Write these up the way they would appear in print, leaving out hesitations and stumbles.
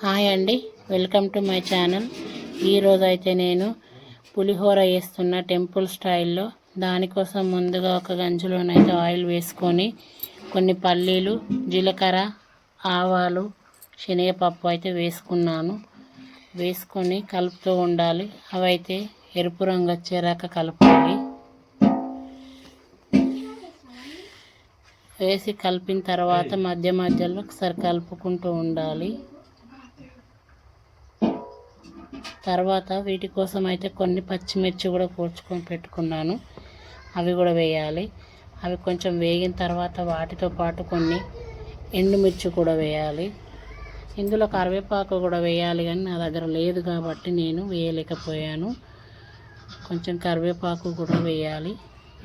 Hi అండి, welcome to my channel. ఈరోజు అయితే నేను పులిహోర వేస్తున్న టెంపుల్ స్టైల్లో. దానికోసం ముందుగా ఒక గంజులోనైతే ఆయిల్ వేసుకొని కొన్ని పల్లీలు, జీలకర్ర, ఆవాలు, శనగపప్పు అయితే వేసుకున్నాను. వేసుకొని కలుపుతూ ఉండాలి. అవైతే ఎరుపు రంగు వచ్చేదాకా కలపాలి. వేసి కలిపిన తర్వాత మధ్య మధ్యలో ఒకసారి కలుపుకుంటూ ఉండాలి. తర్వాత వీటి కోసం అయితే కొన్ని పచ్చిమిర్చి కూడా కూర్చుకొని పెట్టుకున్నాను, అవి కూడా వేయాలి. అవి కొంచెం వేగిన తర్వాత వాటితో పాటు కొన్ని ఎండుమిర్చి కూడా వేయాలి. ఇందులో కరివేపాకు కూడా వేయాలి, కానీ నా దగ్గర లేదు కాబట్టి నేను వేయలేకపోయాను. కొంచెం కరివేపాకు కూడా వేయాలి.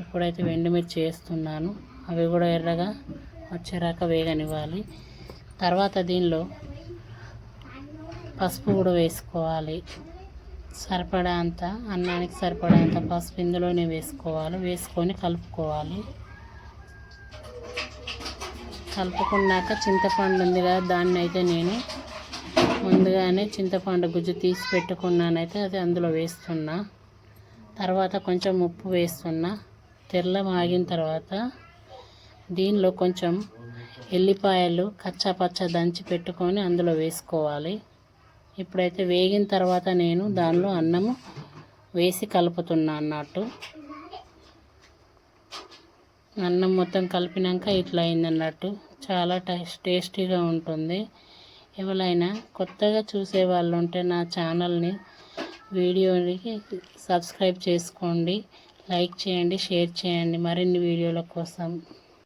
ఇప్పుడైతే ఎండుమిర్చి వేస్తున్నాను, అవి కూడా ఎర్రగా వచ్చేరాక వేగనివ్వాలి. తర్వాత దీనిలో పసుపు కూడా వేసుకోవాలి. సరిపడా అంత అన్నానికి సరిపడా అంత పసుపు ఇందులోనే వేసుకోవాలి. వేసుకొని కలుపుకోవాలి. కలుపుకున్నాక చింతపండు ఉంది కదా, దాన్ని అయితే నేను ముందుగానే చింతపండు గుజ్జు తీసి పెట్టుకున్నానైతే అది అందులో వేస్తున్నా. తర్వాత కొంచెం ఉప్పు వేస్తున్నా. తెల్ల మాగిన తర్వాత దీనిలో కొంచెం ఎల్లిపాయలు కచ్చాపచ్చ దంచి పెట్టుకొని అందులో వేసుకోవాలి. ఇప్పుడైతే వేగిన తర్వాత నేను దానిలో అన్నము వేసి కలుపుతున్నా అన్నట్టు. అన్నం మొత్తం కలిపినాక ఇట్లా అయిందన్నట్టు. చాలా టేస్టీగా ఉంటుంది. ఎవరైనా కొత్తగా చూసే వాళ్ళు ఉంటే నా ఛానల్ని వీడియోని సబ్స్క్రైబ్ చేసుకోండి, లైక్ చేయండి, షేర్ చేయండి మరిన్ని వీడియోల కోసం.